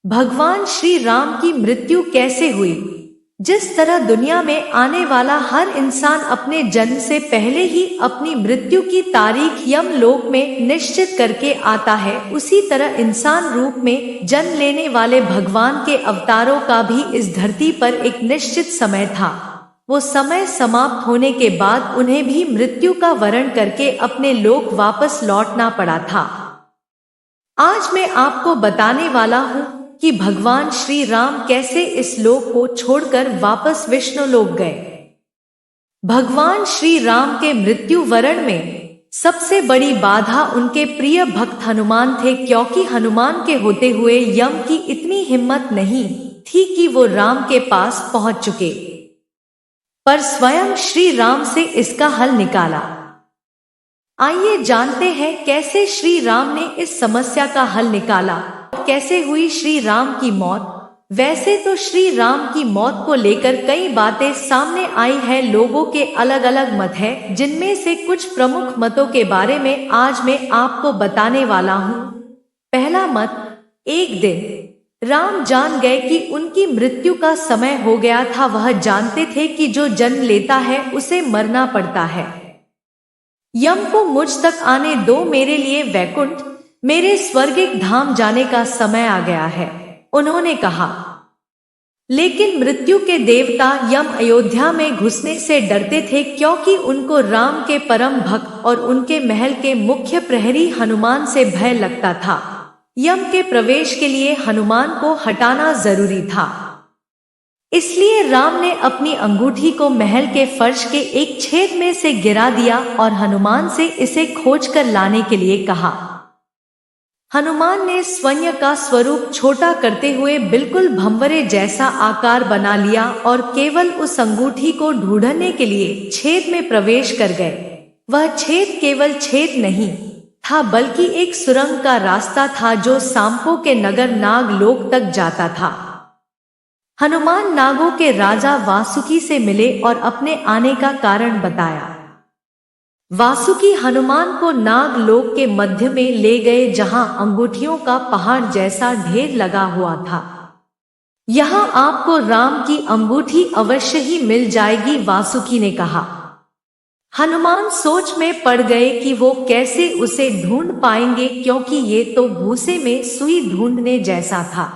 भगवान श्री राम की मृत्यु कैसे हुई। जिस तरह दुनिया में आने वाला हर इंसान अपने जन्म से पहले ही अपनी मृत्यु की तारीख यमलोक में निश्चित करके आता है, उसी तरह इंसान रूप में जन्म लेने वाले भगवान के अवतारों का भी इस धरती पर एक निश्चित समय था। वो समय समाप्त होने के बाद उन्हें भी मृत्यु का वरण करके अपने लोक वापस लौटना पड़ा था। आज मैं आपको बताने वाला हूँ कि भगवान श्री राम कैसे इस लोक को छोड़कर वापस विष्णु लोक गए। भगवान श्री राम के मृत्यु वरण में सबसे बड़ी बाधा उनके प्रिय भक्त हनुमान थे, क्योंकि हनुमान के होते हुए यम की इतनी हिम्मत नहीं थी कि वो राम के पास पहुंच चुके, पर स्वयं श्री राम से इसका हल निकाला। आइए जानते हैं कैसे श्री राम ने इस समस्या का हल निकाला, कैसे हुई श्री राम की मौत। वैसे तो श्री राम की मौत को लेकर कई बातें सामने आई है, लोगों के अलग अलग मत हैं, जिनमें से कुछ प्रमुख मतों के बारे में आज मैं आपको बताने वाला हूँ। पहला मत, एक दिन राम जान गए कि उनकी मृत्यु का समय हो गया था। वह जानते थे कि जो जन्म लेता है उसे मरना पड़ता है। यम को मुझ तक आने दो, मेरे लिए वैकुंठ, मेरे स्वर्गिक धाम जाने का समय आ गया है, उन्होंने कहा। लेकिन मृत्यु के देवता यम अयोध्या में घुसने से डरते थे, क्योंकि उनको राम के परम भक्त और उनके महल के मुख्य प्रहरी हनुमान से भय लगता था। यम के प्रवेश के लिए हनुमान को हटाना जरूरी था। इसलिए राम ने अपनी अंगूठी को महल के फर्श के एक छेद में से गिरा दिया और हनुमान से इसे खोजकर लाने के लिए कहा। हनुमान ने स्वयं का स्वरूप छोटा करते हुए बिल्कुल भंवरे जैसा आकार बना लिया और केवल उस अंगूठी को ढूंढने के लिए छेद में प्रवेश कर गए। वह छेद केवल छेद नहीं था, बल्कि एक सुरंग का रास्ता था जो सांपों के नगर नागलोक तक जाता था। हनुमान नागों के राजा वासुकी से मिले और अपने आने का कारण बताया। वासुकी हनुमान को नागलोक के मध्य में ले गए, जहां अंगूठियों का पहाड़ जैसा ढेर लगा हुआ था। यहां आपको राम की अंगूठी अवश्य ही मिल जाएगी, वासुकी ने कहा। हनुमान सोच में पड़ गए कि वो कैसे उसे ढूंढ पाएंगे, क्योंकि ये तो भूसे में सुई ढूंढने जैसा था।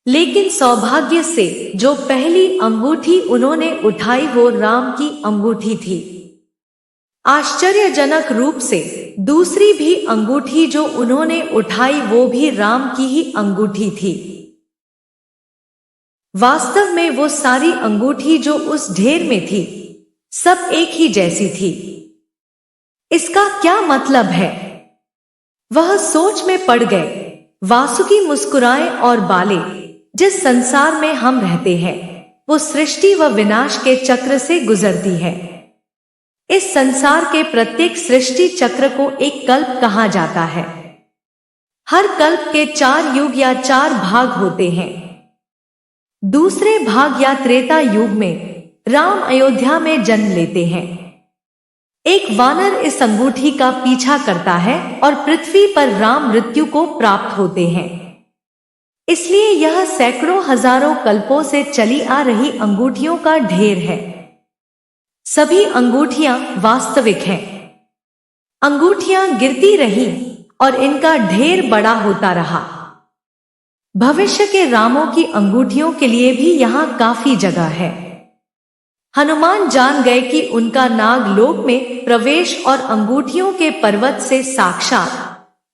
लेकिन सौभाग्य से जो पहली अंगूठी उन्होंने उठाई वो राम की अंगूठी थी। आश्चर्यजनक रूप से दूसरी भी अंगूठी जो उन्होंने उठाई वो भी राम की ही अंगूठी थी। वास्तव में वो सारी अंगूठी जो उस ढेर में थी सब एक ही जैसी थी। इसका क्या मतलब है? वह सोच में पड़ गए। वासुकी मुस्कुराए और बोले, जिस संसार में हम रहते हैं वो सृष्टि व विनाश के चक्र से गुजरती है। इस संसार के प्रत्येक सृष्टि चक्र को एक कल्प कहा जाता है। हर कल्प के 4 युग या 4 भाग होते हैं। दूसरे भाग या त्रेता युग में राम अयोध्या में जन्म लेते हैं। एक वानर इस अंगूठी का पीछा करता है और पृथ्वी पर राम मृत्यु को प्राप्त होते हैं। इसलिए यह सैकड़ों हजारों कल्पों से चली आ रही अंगूठियों का ढेर है। सभी अंगूठियां वास्तविक हैं। अंगूठियां गिरती रहीं और इनका ढेर बड़ा होता रहा। भविष्य के रामों की अंगूठियों के लिए भी यहां काफी जगह है। हनुमान जान गए कि उनका नागलोक में प्रवेश और अंगूठियों के पर्वत से साक्षात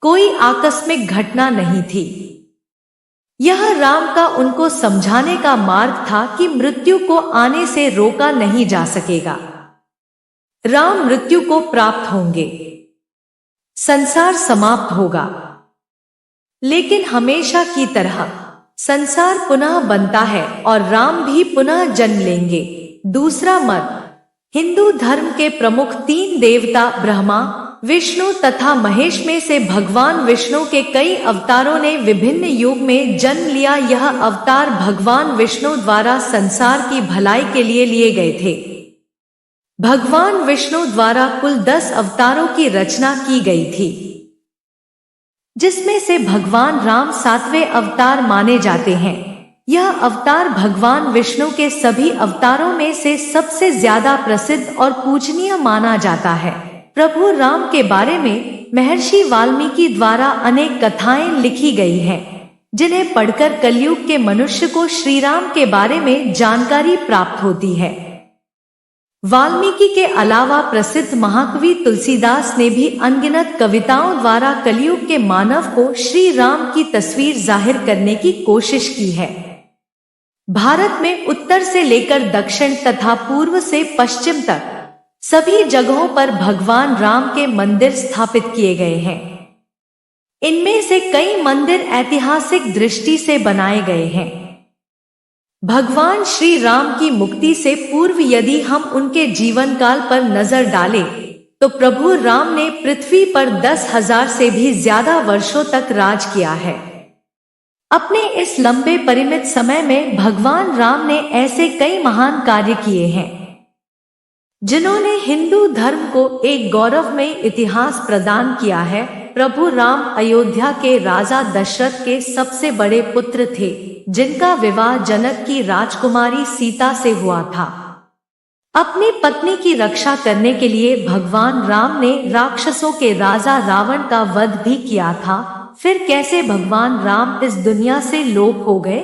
कोई आकस्मिक घटना नहीं थी। यह राम का उनको समझाने का मार्ग था कि मृत्यु को आने से रोका नहीं जा सकेगा। राम मृत्यु को प्राप्त होंगे, संसार समाप्त होगा, लेकिन हमेशा की तरह संसार पुनः बनता है और राम भी पुनः जन्म लेंगे। दूसरा मत, हिंदू धर्म के प्रमुख 3 देवता ब्रह्मा, विष्णु तथा महेश में से भगवान विष्णु के कई अवतारों ने विभिन्न युग में जन्म लिया। यह अवतार भगवान विष्णु द्वारा संसार की भलाई के लिए लिए गए थे। भगवान विष्णु द्वारा कुल 10 अवतारों की रचना की गई थी। जिसमें से भगवान राम 7वें अवतार माने जाते हैं। यह अवतार भगवान विष्णु के सभी अवतारों में से सबसे ज्यादा प्रसिद्ध और पूजनीय माना जाता है। प्रभु राम के बारे में महर्षि वाल्मीकि द्वारा अनेक कथाएं लिखी गई हैं, जिन्हें पढ़कर कलयुग के मनुष्य को श्री राम के बारे में जानकारी प्राप्त होती है। वाल्मीकि के अलावा प्रसिद्ध महाकवि तुलसीदास ने भी अनगिनत कविताओं द्वारा कलयुग के मानव को श्री राम की तस्वीर जाहिर करने की कोशिश की है। भारत में उत्तर से लेकर दक्षिण तथा पूर्व से पश्चिम तक सभी जगहों पर भगवान राम के मंदिर स्थापित किए गए हैं। इनमें से कई मंदिर ऐतिहासिक दृष्टि से बनाए गए हैं। भगवान श्री राम की मुक्ति से पूर्व यदि हम उनके जीवन काल पर नजर डालें, तो प्रभु राम ने पृथ्वी पर 10,000 से भी ज्यादा वर्षों तक राज किया है। अपने इस लंबे परिमित समय में भगवान राम ने ऐसे कई महान कार्य किए हैं, जिन्होंने हिंदू धर्म को एक गौरवमय इतिहास प्रदान किया है। प्रभु राम अयोध्या के राजा दशरथ के सबसे बड़े पुत्र थे, जिनका विवाह जनक की राजकुमारी सीता से हुआ था। अपनी पत्नी की रक्षा करने के लिए भगवान राम ने राक्षसों के राजा रावण का वध भी किया था। फिर कैसे भगवान राम इस दुनिया से लोप हो गए?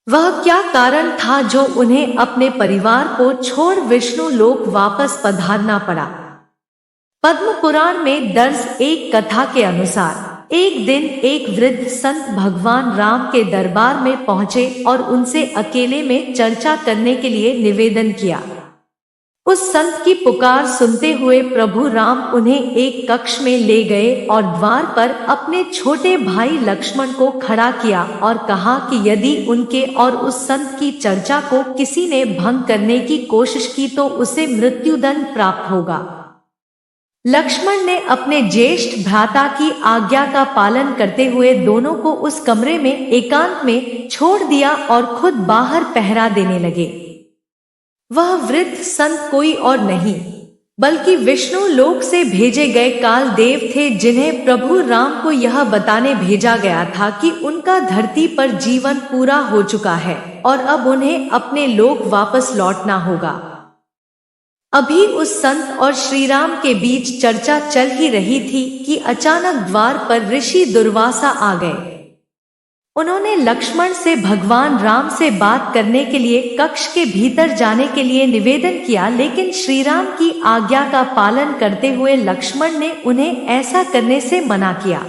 वह क्या कारण था जो उन्हें अपने परिवार को छोड़ विष्णु लोक वापस पधारना पड़ा? पद्म पुराण में दर्ज एक कथा के अनुसार एक दिन एक वृद्ध संत भगवान राम के दरबार में पहुंचे और उनसे अकेले में चर्चा करने के लिए निवेदन किया। उस संत की पुकार सुनते हुए प्रभु राम उन्हें एक कक्ष में ले गए और द्वार पर अपने छोटे भाई लक्ष्मण को खड़ा किया और कहा कि यदि उनके और उस संत की चर्चा को किसी ने भंग करने की कोशिश की तो उसे मृत्युदंड प्राप्त होगा। लक्ष्मण ने अपने ज्येष्ठ भ्राता की आज्ञा का पालन करते हुए दोनों को उस कमरे में एकांत में छोड़ दिया और खुद बाहर पहरा देने लगे। वह वृद्ध संत कोई और नहीं बल्कि विष्णु लोक से भेजे गए काल देव थे, जिन्हें प्रभु राम को यह बताने भेजा गया था कि उनका धरती पर जीवन पूरा हो चुका है और अब उन्हें अपने लोक वापस लौटना होगा। अभी उस संत और श्री राम के बीच चर्चा चल ही रही थी कि अचानक द्वार पर ऋषि दुर्वासा आ गए। उन्होंने लक्ष्मण से भगवान राम से बात करने के लिए कक्ष के भीतर जाने के लिए निवेदन किया, लेकिन श्री राम की आज्ञा का पालन करते हुए लक्ष्मण ने उन्हें ऐसा करने से मना किया।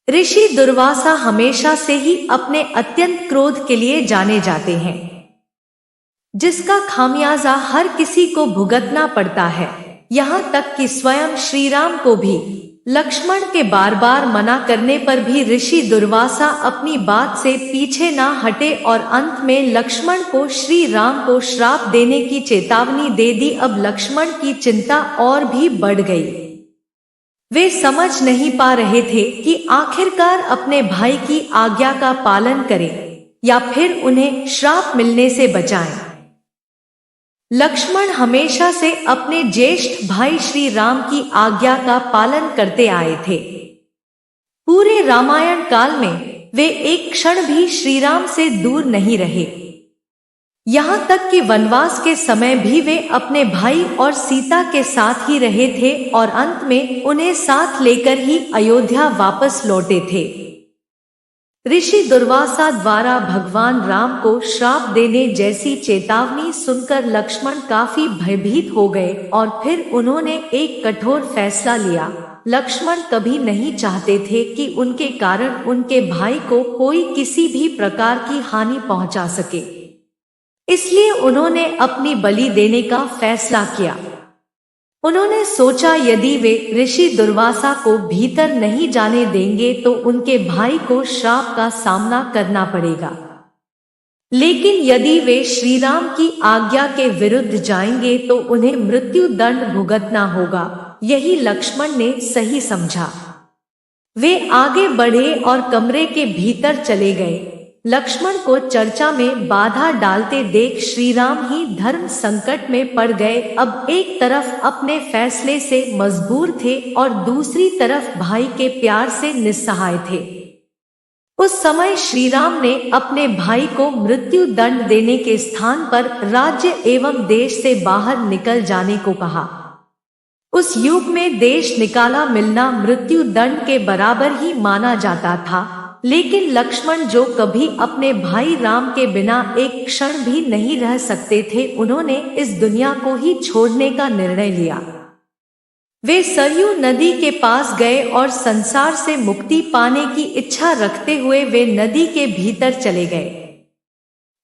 ऋषि दुर्वासा हमेशा से ही अपने अत्यंत क्रोध के लिए जाने जाते हैं, जिसका खामियाजा हर किसी को भुगतना पड़ता है, यहाँ तक कि स्वयं श्री राम को भी। लक्ष्मण के बार बार मना करने पर भी ऋषि दुर्वासा अपनी बात से पीछे ना हटे और अंत में लक्ष्मण को श्री राम को श्राप देने की चेतावनी दे दी। अब लक्ष्मण की चिंता और भी बढ़ गई। वे समझ नहीं पा रहे थे कि आखिरकार अपने भाई की आज्ञा का पालन करें या फिर उन्हें श्राप मिलने से बचाएं। लक्ष्मण हमेशा से अपने ज्येष्ठ भाई श्री राम की आज्ञा का पालन करते आए थे। पूरे रामायण काल में वे एक क्षण भी श्री राम से दूर नहीं रहे। यहाँ तक कि वनवास के समय भी वे अपने भाई और सीता के साथ ही रहे थे और अंत में उन्हें साथ लेकर ही अयोध्या वापस लौटे थे। ऋषि दुर्वासा द्वारा भगवान राम को श्राप देने जैसी चेतावनी सुनकर लक्ष्मण काफी भयभीत हो गए और फिर उन्होंने एक कठोर फैसला लिया। लक्ष्मण कभी नहीं चाहते थे कि उनके कारण उनके भाई को कोई किसी भी प्रकार की हानि पहुंचा सके, इसलिए उन्होंने अपनी बलि देने का फैसला किया। उन्होंने सोचा यदि वे ऋषि दुर्वासा को भीतर नहीं जाने देंगे तो उनके भाई को श्राप का सामना करना पड़ेगा, लेकिन यदि वे श्री राम की आज्ञा के विरुद्ध जाएंगे तो उन्हें मृत्यु दंड भुगतना होगा। यही लक्ष्मण ने सही समझा। वे आगे बढ़े और कमरे के भीतर चले गए। लक्ष्मण को चर्चा में बाधा डालते देख श्री राम ही धर्म संकट में पड़ गए। अब एक तरफ अपने फैसले से मजबूर थे और दूसरी तरफ भाई के प्यार से निस्सहाय थे। उस समय श्री राम ने अपने भाई को मृत्यु दंड देने के स्थान पर राज्य एवं देश से बाहर निकल जाने को कहा। उस युग में देश निकाला मिलना मृत्यु दंड के बराबर ही माना जाता था, लेकिन लक्ष्मण जो कभी अपने भाई राम के बिना एक क्षण भी नहीं रह सकते थे, उन्होंने इस दुनिया को ही छोड़ने का निर्णय लिया। वे सरयू नदी के पास गए और संसार से मुक्ति पाने की इच्छा रखते हुए वे नदी के भीतर चले गए।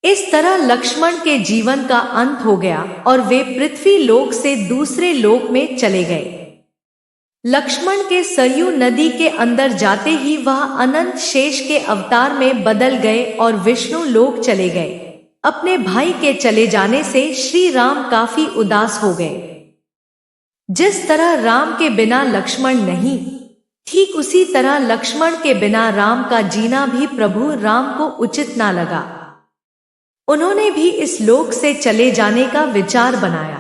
इस तरह लक्ष्मण के जीवन का अंत हो गया और वे पृथ्वी लोक से दूसरे लोक में चले गए। लक्ष्मण के सरयू नदी के अंदर जाते ही वह अनंत शेष के अवतार में बदल गए और विष्णु लोक चले गए। अपने भाई के चले जाने से श्री राम काफी उदास हो गए। जिस तरह राम के बिना लक्ष्मण नहीं, ठीक उसी तरह लक्ष्मण के बिना राम का जीना भी प्रभु राम को उचित ना लगा। उन्होंने भी इस लोक से चले जाने का विचार बनाया।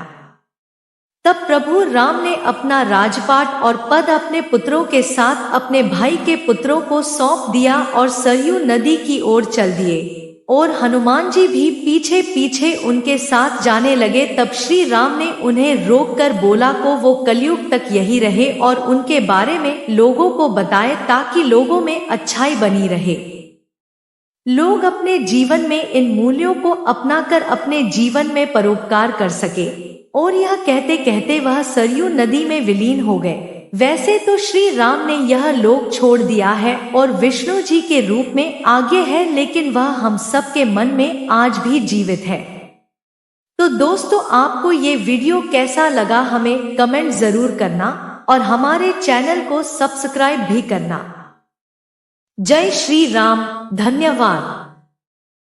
तब प्रभु राम ने अपना राजपाट और पद अपने पुत्रों के साथ अपने भाई के पुत्रों को सौंप दिया और सरयू नदी की ओर चल दिए और हनुमान जी भी पीछे पीछे उनके साथ जाने लगे। तब श्री राम ने उन्हें रोककर बोला को वो कलयुग तक यही रहे और उनके बारे में लोगों को बताए ताकि लोगों में अच्छाई बनी रहे। लोग अपने जीवन में इन मूल्यों को अपनाकर अपने जीवन में परोपकार कर सके। और यह कहते कहते वह सरयू नदी में विलीन हो गए। वैसे तो श्री राम ने यह लोक छोड़ दिया है और विष्णु जी के रूप में आगे है, लेकिन वह हम सब के मन में आज भी जीवित है। तो दोस्तों, आपको ये वीडियो कैसा लगा हमें कमेंट जरूर करना और हमारे चैनल को सब्सक्राइब भी करना। जय श्री राम। धन्यवाद।